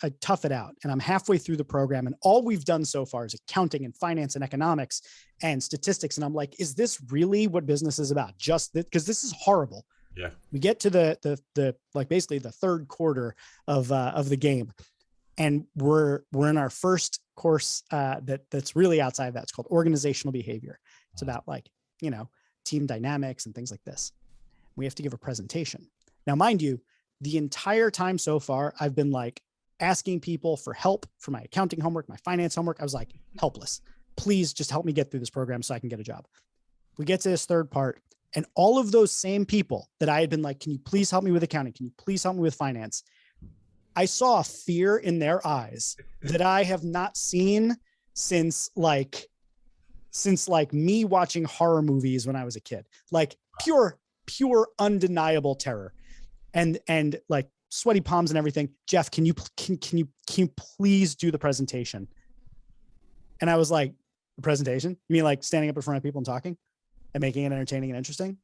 I tough it out, and I'm halfway through the program. And all we've done so far is accounting and finance and economics and statistics. And I'm like, is this really what business is about? Just that? Because this is horrible. Yeah. We get to the like basically the third quarter of the game. And we're in our first course that's really outside of that. It's called organizational behavior. It's about like, team dynamics and things like this. We have to give a presentation. Now, mind you, the entire time so far, I've been like asking people for help for my accounting homework, my finance homework. I was like, helpless. Please just help me get through this program so I can get a job. We get to this third part, and all of those same people that I had been like, can you please help me with accounting? Can you please help me with finance? I saw a fear in their eyes that I have not seen since me watching horror movies when I was a kid, like pure undeniable terror and like sweaty palms and everything. Jeff, can you please do the presentation? And I was like, the presentation? You mean like standing up in front of people and talking and making it entertaining and interesting?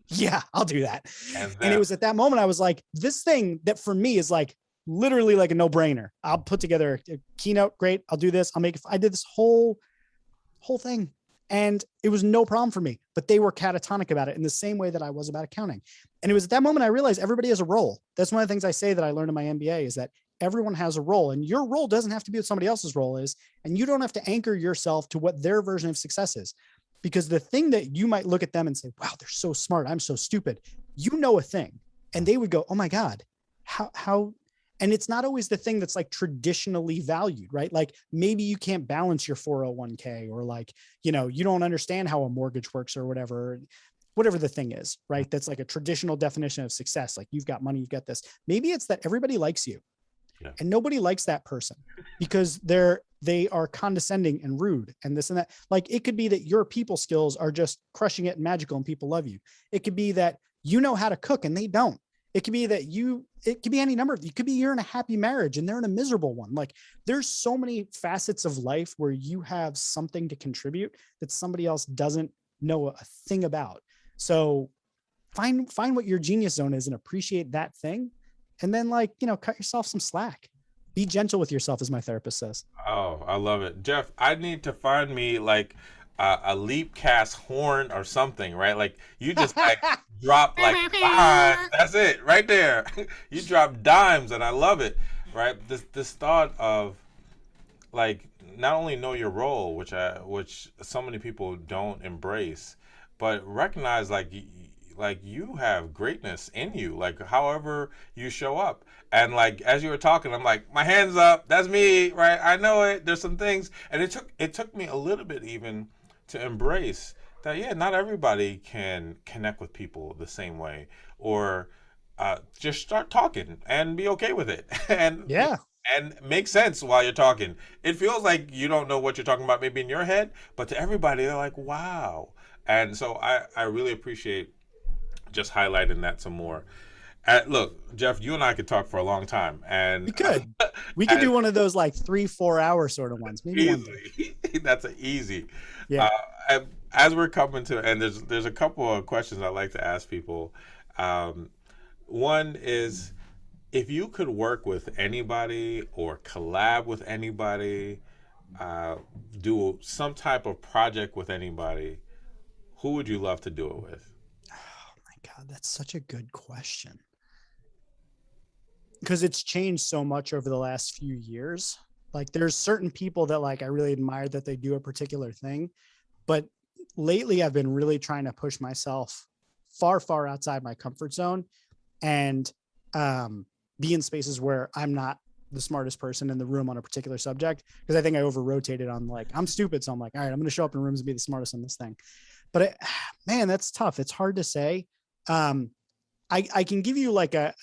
Yeah, I'll do that. And it was at that moment I was like, this thing that for me is like literally like a no-brainer. I'll put together a keynote. Great. I'll do this. I did this whole thing, and it was no problem for me, but they were catatonic about it in the same way that I was about accounting. And it was at that moment I realized everybody has a role. That's one of the things I say that I learned in my MBA is that everyone has a role, and your role doesn't have to be what somebody else's role is. And you don't have to anchor yourself to what their version of success is. Because the thing that you might look at them and say, wow, they're so smart, I'm so stupid. You know a thing. And they would go, oh my God, how, and it's not always the thing that's like traditionally valued, right? Like maybe you can't balance your 401k, or like, you don't understand how a mortgage works or whatever the thing is, right? That's like a traditional definition of success. Like you've got money, you've got this. Maybe it's that everybody likes you. Yeah. And nobody likes that person because they are condescending and rude and this and that. Like it could be that your people skills are just crushing it and magical and people love you. It could be that you know how to cook and they don't. It could be that it could be any number of, it could be you're in a happy marriage and they're in a miserable one. Like there's so many facets of life where you have something to contribute that somebody else doesn't know a thing about. So find what your genius zone is and appreciate that thing. And then cut yourself some slack. Be gentle with yourself, as my therapist says. Oh, I love it. Jeff, I need to find me like a Leapcast horn or something, right? Like you just like drop like dimes. That's it right there. You drop dimes and I love it, right? This thought of like not only know your role, which so many people don't embrace, but recognize like you have greatness in you, like however you show up. And like as you were talking, I'm like, my hands up, that's me, right? I know it. There's some things, and it took me a little bit even to embrace that. Yeah, not everybody can connect with people the same way, or just start talking and be okay with it, and make sense while you're talking. It feels like you don't know what you're talking about, maybe in your head, but to everybody, they're like, wow. And so I really appreciate just highlighting that some more. Look, Jeff, you and I could talk for a long time, and we could do one of those like 3-4 hour sort of ones, maybe easily. That's an easy. Yeah. As we're coming to, and there's a couple of questions I like to ask people. One is, if you could work with anybody or collab with anybody, do some type of project with anybody, who would you love to do it with? God, that's such a good question. Because it's changed so much over the last few years. Like there's certain people that like I really admire that they do a particular thing. But lately I've been really trying to push myself far, far outside my comfort zone and be in spaces where I'm not the smartest person in the room on a particular subject. Because I think I over-rotated on like, I'm stupid. So I'm like, all right, I'm going to show up in rooms and be the smartest on this thing. But man, that's tough. It's hard to say. I can give you like a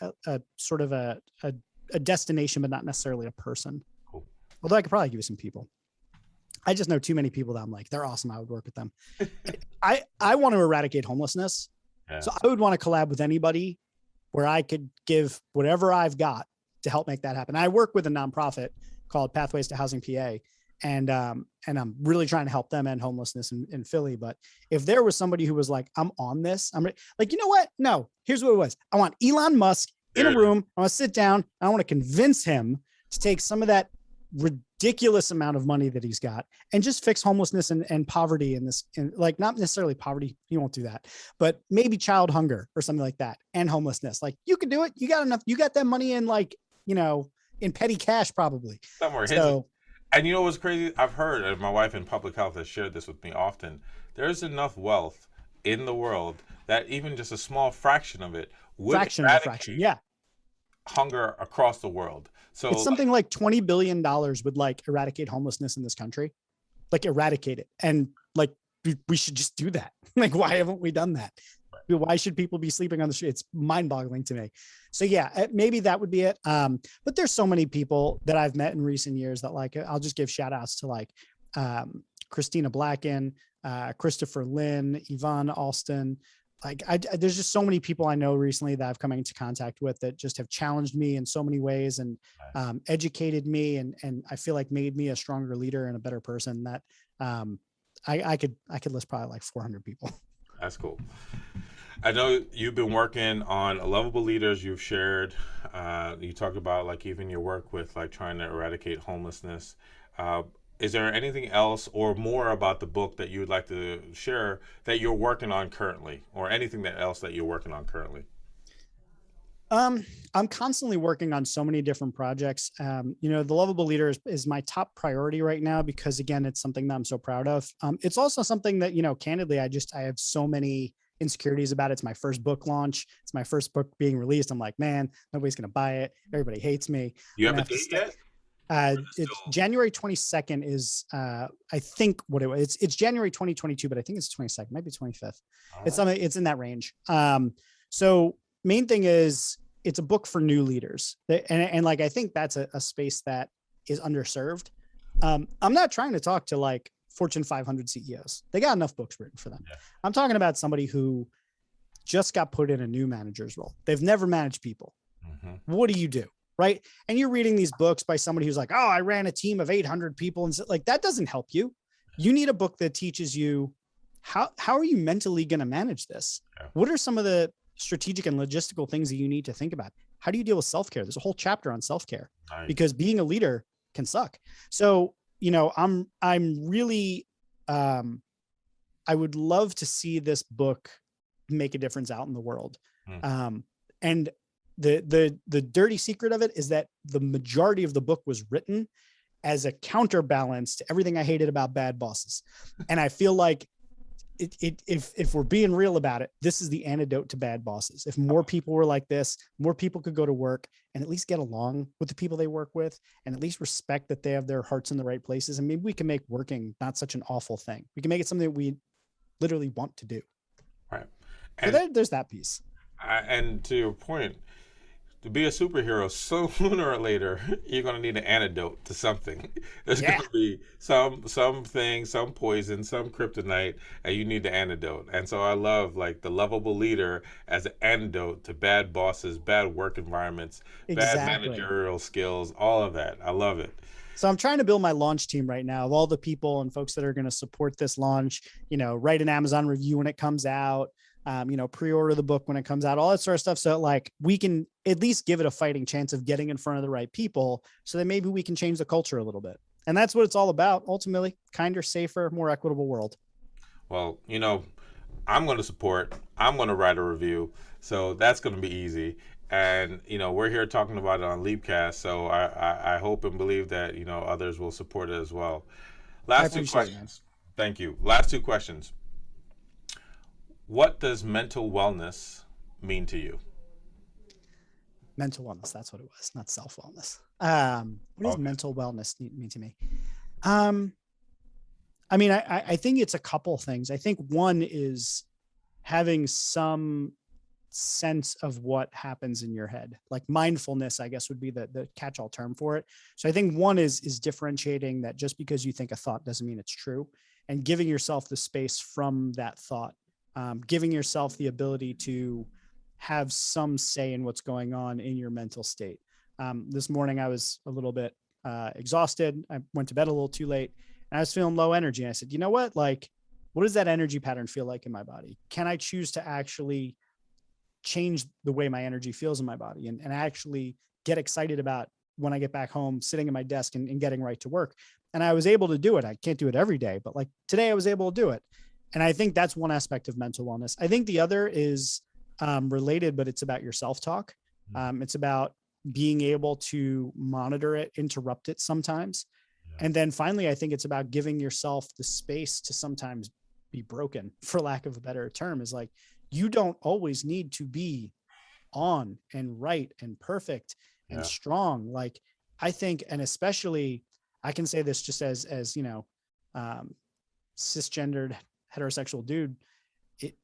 sort of a destination, but not necessarily a person. Cool. Although I could probably give you some people. I just know too many people that I'm like, they're awesome. I would work with them. I want to eradicate homelessness. Yeah. So I would want to collab with anybody where I could give whatever I've got to help make that happen. I work with a nonprofit called Pathways to Housing PA. And I'm really trying to help them end homelessness in Philly. But if there was somebody who was like, I'm on this, I'm like, you know what? No, here's what it was. I want Elon Musk in a room. I want to sit down. And I want to convince him to take some of that ridiculous amount of money that he's got and just fix homelessness and poverty in this, like not necessarily poverty. He won't do that, but maybe child hunger or something like that. And homelessness. Like you can do it. You got enough. You got that money in like in petty cash, probably. Somewhere hidden. So And you know what's crazy? I've heard, and my wife in public health has shared this with me often. There's enough wealth in the world that even just a small fraction of it would fraction of a fraction. eradicate Yeah. hunger across the world. So It's something like $20 billion would like eradicate homelessness in this country, like eradicate it. And like, we should just do that. Like, why haven't we done that? Why should people be sleeping on the street? It's mind boggling to me. So yeah, maybe that would be it. But there's so many people that I've met in recent years that like, I'll just give shout outs to like, Christina Blacken, Christopher Lynn, Yvonne Alston. Like there's just so many people I know recently that I've come into contact with that just have challenged me in so many ways and educated me and I feel like made me a stronger leader and a better person that I could list probably like 400 people. That's cool. I know you've been working on Lovable Leaders. You've shared, you talked about like even your work with like trying to eradicate homelessness. Is there anything else or more about the book that you would like to share that you're working on currently, or anything else that you're working on currently? I'm constantly working on so many different projects. The Lovable Leader is my top priority right now because again, it's something that I'm so proud of. It's also something that, candidly, I have so many insecurities about it. It's my first book launch. It's my first book being released. I'm like, man, nobody's going to buy it. Everybody hates me. You have a date yet? It's January 22nd is, I think what it was. It's January 2022, but I think it's 22nd, maybe 25th. It's something, it's in that range. So main thing is it's a book for new leaders. And like, I think that's a space that is underserved. I'm not trying to talk to like Fortune 500 CEOs. They got enough books written for them. Yeah. I'm talking about somebody who just got put in a new manager's role. They've never managed people. Mm-hmm. What do you do? Right. And you're reading these books by somebody who's like, oh, I ran a team of 800 people. And so, like, that doesn't help you. You need a book that teaches you how are you mentally going to manage this? Yeah. What are some of the strategic and logistical things that you need to think about? How do you deal with self-care? There's a whole chapter on self-care. Nice. Because being a leader can suck. So, I'm really, I would love to see this book make a difference out in the world. And the dirty secret of it is that the majority of the book was written as a counterbalance to everything I hated about bad bosses. And I feel like if we're being real about it, this is the antidote to bad bosses. If more people were like this, more people could go to work and at least get along with the people they work with and at least respect that they have their hearts in the right places. And maybe we can make working not such an awful thing. We can make it something that we literally want to do. Right. And so there's that piece. And to your point, to be a superhero, sooner or later, you're going to need an antidote to something. There's going to be something, some poison, some kryptonite, and you need the antidote. And so I love like the Lovable Leader as an antidote to bad bosses, bad work environments, bad managerial skills, all of that. I love it. So I'm trying to build my launch team right now of all the people and folks that are going to support this launch, write an Amazon review when it comes out, pre-order the book when it comes out, all that sort of stuff. So like we can at least give it a fighting chance of getting in front of the right people so that maybe we can change the culture a little bit. And that's what it's all about. Ultimately, kinder, safer, more equitable world. Well, I'm going to support, I'm going to write a review. So that's going to be easy. And, we're here talking about it on Leapcast. So I hope and believe that, others will support it as well. Last two questions. Thank you. Last two questions. What does mental wellness mean to you? Mental wellness, that's what it was, not self-wellness. What does mental wellness mean to me? I think it's a couple things. I think one is having some sense of what happens in your head. Like mindfulness, I guess, would be the catch-all term for it. So I think one is differentiating that just because you think a thought doesn't mean it's true, and giving yourself the space from that thought. Giving yourself the ability to have some say in what's going on in your mental state. This morning, I was a little bit exhausted. I went to bed a little too late and I was feeling low energy. And I said, you know what? Like, what does that energy pattern feel like in my body? Can I choose to actually change the way my energy feels in my body and actually get excited about when I get back home, sitting at my desk and getting right to work? And I was able to do it. I can't do it every day, but like today I was able to do it. And I think that's one aspect of mental wellness. I think the other is related, but it's about your self-talk. It's about being able to monitor it, interrupt it sometimes. And then finally, I think it's about giving yourself the space to sometimes be broken, for lack of a better term. Is like, you don't always need to be on and right and perfect and strong. Like, I think, and especially I can say this just as cisgendered heterosexual dude,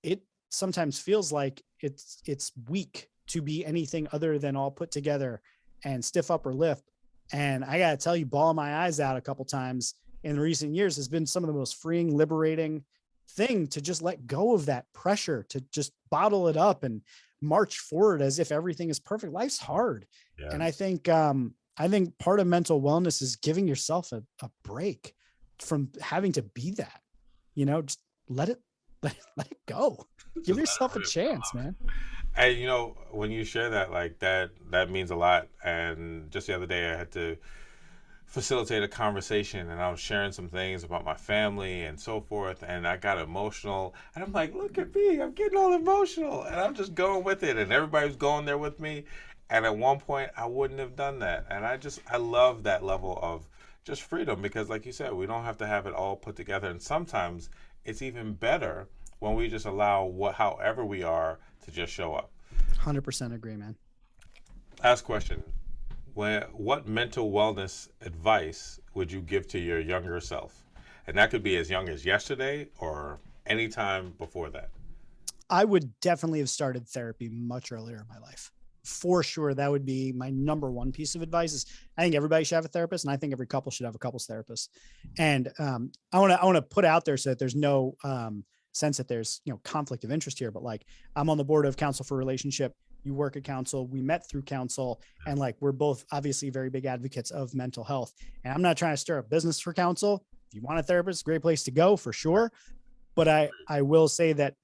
it sometimes feels like it's weak to be anything other than all put together and stiff upper lip. And I got to tell you, bawling my eyes out a couple times in recent years has been some of the most freeing, liberating thing, to just let go of that pressure, to just bottle it up and march forward as if everything is perfect. Life's hard. Yeah. And I think part of mental wellness is giving yourself a break from having to be that, just let it go. Give yourself a chance, man. And when you share that, like that means a lot. And just the other day, I had to facilitate a conversation, and I was sharing some things about my family and so forth, and I got emotional. And I'm like, look at me, I'm getting all emotional, and I'm just going with it, and everybody's going there with me. And at one point, I wouldn't have done that. And I love that level of just freedom, because like you said, we don't have to have it all put together. And sometimes it's even better when we just allow however we are to just show up. 100% agree, man. Last question. What mental wellness advice would you give to your younger self? And that could be as young as yesterday or any time before that. I would definitely have started therapy much earlier in my life. For sure, that would be my number one piece of advice. Is I think everybody should have a therapist, and I think every couple should have a couples therapist. And I want to put out there so that there's no sense that there's conflict of interest here. But like, I'm on the board of Counsel for Relationship. You work at Counsel. We met through Counsel, and like, we're both obviously very big advocates of mental health. And I'm not trying to stir up business for Counsel. If you want a therapist, great place to go for sure. But I will say that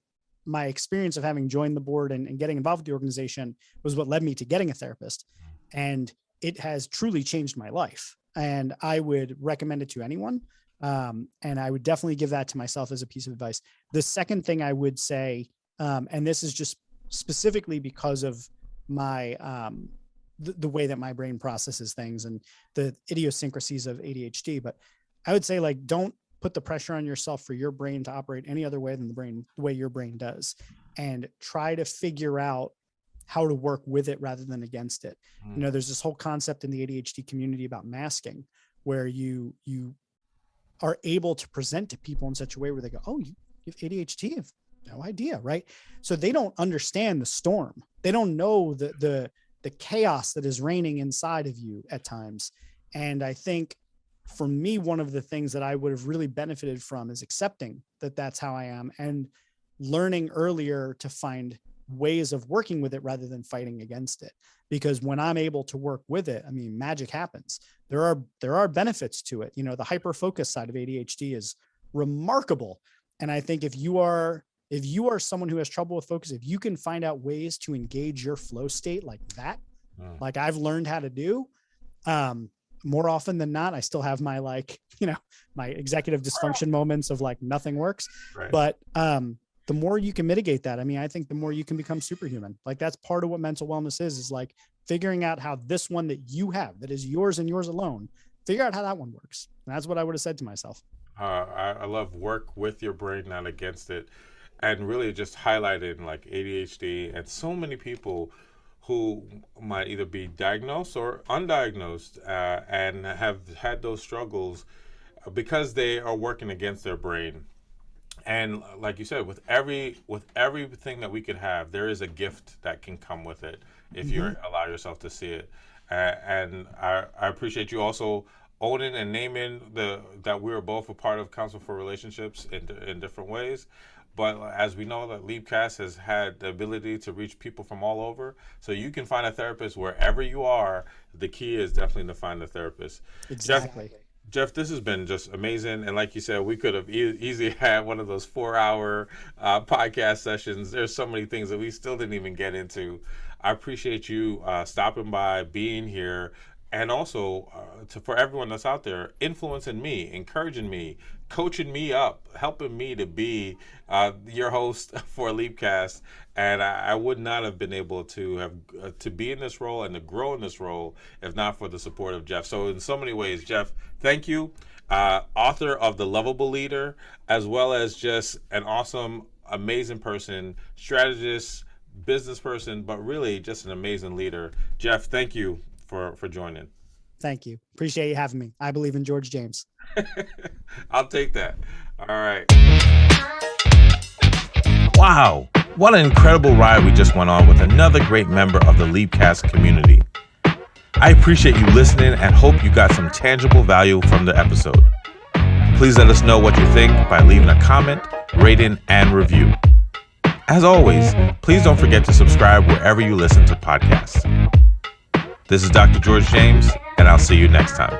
my experience of having joined the board and getting involved with the organization was what led me to getting a therapist. And it has truly changed my life. And I would recommend it to anyone. And I would definitely give that to myself as a piece of advice. The second thing I would say, and this is just specifically because of my, the way that my brain processes things and the idiosyncrasies of ADHD, but I would say, like, don't put the pressure on yourself for your brain to operate any other way than the way your brain does, and try to figure out how to work with it rather than against it. There's this whole concept in the ADHD community about masking, where you are able to present to people in such a way where they go, oh, you have ADHD? I have no idea. Right. So they don't understand the storm. They don't know the chaos that is reigning inside of you at times. And I think for me, one of the things that I would have really benefited from is accepting that that's how I am, and learning earlier to find ways of working with it rather than fighting against it. Because when I'm able to work with it, I mean, magic happens. There are benefits to it. The hyper focus side of ADHD is remarkable. And I think if you are someone who has trouble with focus, if you can find out ways to engage your flow state like that, like I've learned how to do, more often than not, I still have my my executive dysfunction moments of like nothing works. Right. But the more you can mitigate that, I mean, I think the more you can become superhuman. Like, that's part of what mental wellness is like figuring out how this one that you have, that is yours and yours alone, figure out how that one works. And that's what I would have said to myself. I love work with your brain, not against it. And really just highlighting like ADHD and so many people who might either be diagnosed or undiagnosed and have had those struggles because they are working against their brain. And like you said, with everything that we could have, there is a gift that can come with it if you allow yourself to see it. And I appreciate you also owning and naming that we are both a part of Counsel for Relationships in different ways. But as we know, that Leapcast has had the ability to reach people from all over. So you can find a therapist wherever you are. The key is definitely to find a therapist. Exactly. Jeff, this has been just amazing. And like you said, we could have easily had one of those 4-hour podcast sessions. There's so many things that we still didn't even get into. I appreciate you stopping by, being here, and also for everyone that's out there, influencing me, encouraging me, coaching me up, helping me to be your host for Leapcast. And I would not have been able to have to be in this role and to grow in this role if not for the support of Jeff. So in so many ways, Jeff, thank you. Author of The Lovable Leader, as well as just an awesome, amazing person, strategist, business person, but really just an amazing leader. Jeff, thank you for joining. Thank you. Appreciate you having me. I believe in George James. I'll take that. All right. Wow. What an incredible ride we just went on with another great member of the Leapcast community. I appreciate you listening and hope you got some tangible value from the episode. Please let us know what you think by leaving a comment, rating, and review. As always, please don't forget to subscribe wherever you listen to podcasts. This is Dr. George James, and I'll see you next time.